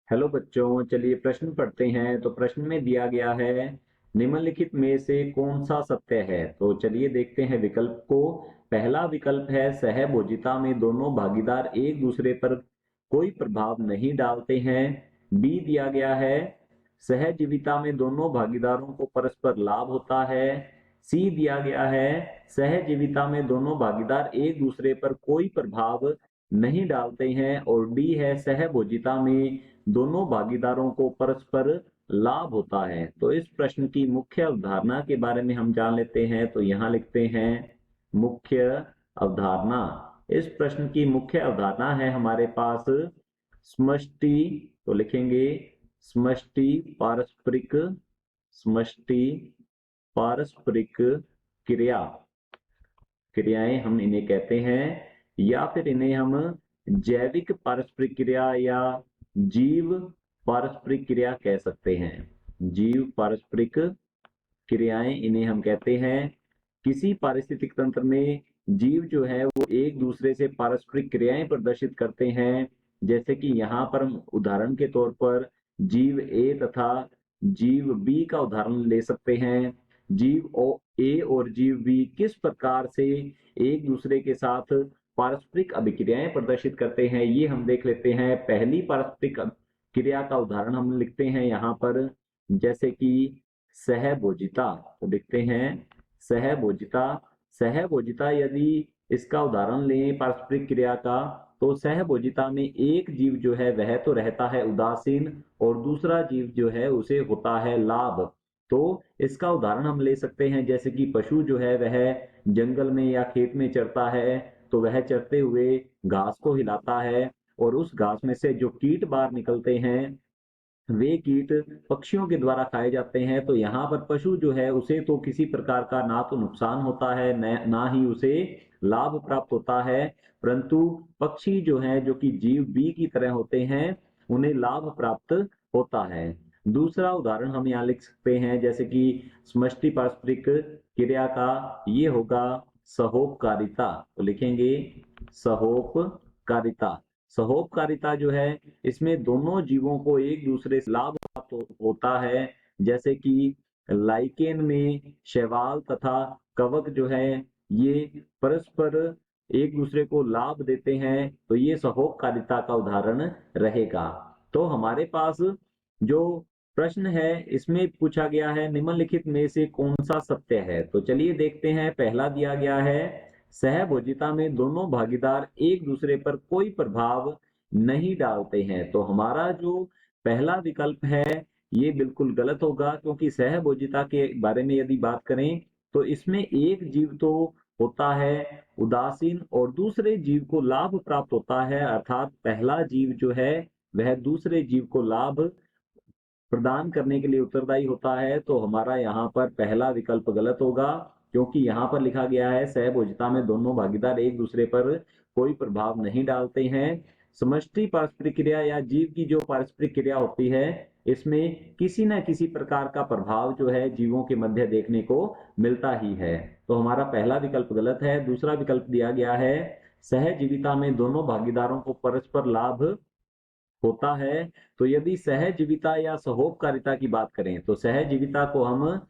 Hello बच्चों, चलिए प्रश्न पढ़ते हैं। तो प्रश्न में दिया गया है, निम्नलिखित में से कौन सा सत्य है। तो चलिए देखते हैं विकल्प को। पहला विकल्प है, सहभोजिता में दोनों भागीदार एक दूसरे पर कोई प्रभाव नहीं डालते हैं। बी दिया गया है, सहजीविता में दोनों भागीदारों को परस्पर लाभ होता है। सी दिया गया है, सहजीविता में दोनों भागीदार एक दूसरे पर कोई प्रभाव नहीं डालते हैं। और डी है, सहभोजिता में दोनों भागीदारों को परस्पर लाभ होता है। तो इस प्रश्न की मुख्य अवधारणा के बारे में हम जान लेते हैं। तो यहाँ लिखते हैं मुख्य अवधारणा। इस प्रश्न की मुख्य अवधारणा है हमारे पास समष्टि। तो लिखेंगे समष्टि पारस्परिक, समष्टि पारस्परिक क्रिया, क्रियाएं हम इन्हें कहते हैं। या फिर इन्हें हम जैविक पारस्परिक क्रिया या जीव पारस्परिक क्रिया कह सकते हैं। जीव पारस्परिक क्रियाएं इन्हें हम कहते हैं। किसी पारिस्थितिक तंत्र में जीव जो है वो एक दूसरे से पारस्परिक क्रियाएं प्रदर्शित करते हैं। जैसे कि यहाँ पर हम उदाहरण के तौर पर जीव ए तथा जीव बी का उदाहरण ले सकते हैं। जीव ए और जीव बी किस प्रकार से एक दूसरे के साथ पारस्परिक अभिक्रियाएं प्रदर्शित करते हैं, ये हम देख लेते हैं। पहली पारस्परिक क्रिया का उदाहरण हम लिखते हैं यहाँ पर, जैसे कि सहभोजिता। तो लिखते हैं सहभोजिता। सहभोजिता यदि इसका उदाहरण लें पारस्परिक क्रिया का, तो सहभोजिता में एक जीव जो है वह तो रहता है उदासीन और दूसरा जीव जो है उसे होता है लाभ। तो इसका उदाहरण हम ले सकते हैं, जैसे कि पशु जो है वह जंगल में या खेत में चरता है, तो वह चरते हुए घास को हिलाता है और उस घास में से जो कीट बाहर निकलते हैं वे कीट पक्षियों के द्वारा खाए जाते हैं। तो यहाँ पर पशु जो है उसे तो किसी प्रकार का ना तो नुकसान होता है ना ही उसे लाभ प्राप्त होता है, परंतु पक्षी जो है जो कि जीव बी की तरह होते हैं उन्हें लाभ प्राप्त होता है। दूसरा उदाहरण हम यहाँ लिख सकते हैं, जैसे कि समष्टि पारस्परिक क्रिया का ये होगा सहोपकारिता। तो लिखेंगे सहोपकारिता। सहोपकारिता जो है इसमें दोनों जीवों को एक दूसरे से लाभ प्राप्त होता है। जैसे कि लाइकेन में शैवाल तथा कवक जो है ये परस्पर एक दूसरे को लाभ देते हैं। तो ये सहोपकारिता का उदाहरण रहेगा। तो हमारे पास जो प्रश्न है इसमें पूछा गया है, निम्नलिखित में से कौन सा सत्य है। तो चलिए देखते हैं। पहला दिया गया है, सहभोजिता में दोनों भागीदार एक दूसरे पर कोई प्रभाव नहीं डालते हैं। तो हमारा जो पहला विकल्प है ये बिल्कुल गलत होगा, क्योंकि सहभोजिता के बारे में यदि बात करें तो इसमें एक जीव तो होता है उदासीन और दूसरे जीव को लाभ प्राप्त होता है, अर्थात पहला जीव जो है वह दूसरे जीव को लाभ प्रदान करने के लिए उत्तरदायी होता है। तो हमारा यहाँ पर पहला विकल्प गलत होगा, क्योंकि यहाँ पर लिखा गया है सहभोजिता में दोनों भागीदार एक दूसरे पर कोई प्रभाव नहीं डालते हैं। समष्टि पारस्परिक क्रिया या जीव की जो पारस्परिक क्रिया होती है इसमें किसी न किसी प्रकार का प्रभाव जो है जीवों के मध्य देखने को मिलता ही है। तो हमारा पहला विकल्प गलत है। दूसरा विकल्प दिया गया है, सहजीविता में दोनों भागीदारों को परस्पर लाभ होता है। तो यदि सहजीविता या सहोपकारिता की बात करें तो सहजीविता को हम,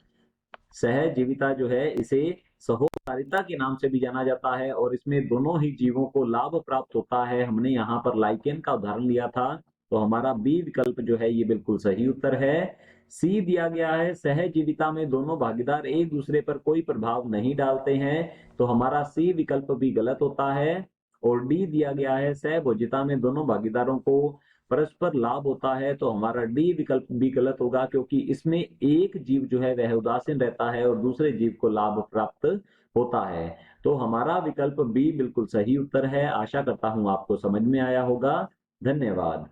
सहजीविता जो है इसे सहोपकारिता के नाम से भी जाना जाता है और इसमें दोनों ही जीवों को लाभ प्राप्त होता है। हमने यहाँ पर लाइकेन का उदाहरण लिया था। तो हमारा बी विकल्प जो है ये बिल्कुल सही उत्तर है। सी दिया गया है, सहजीविता में दोनों भागीदार एक दूसरे पर कोई प्रभाव नहीं डालते हैं। तो हमारा सी विकल्प भी गलत होता है। और डी दिया गया है, सहभोजिता में दोनों भागीदारों को परस्पर लाभ होता है। तो हमारा डी विकल्प भी गलत होगा, क्योंकि इसमें एक जीव जो है वह उदासीन रहता है और दूसरे जीव को लाभ प्राप्त होता है। तो हमारा विकल्प बी बिल्कुल सही उत्तर है। आशा करता हूं आपको समझ में आया होगा। धन्यवाद।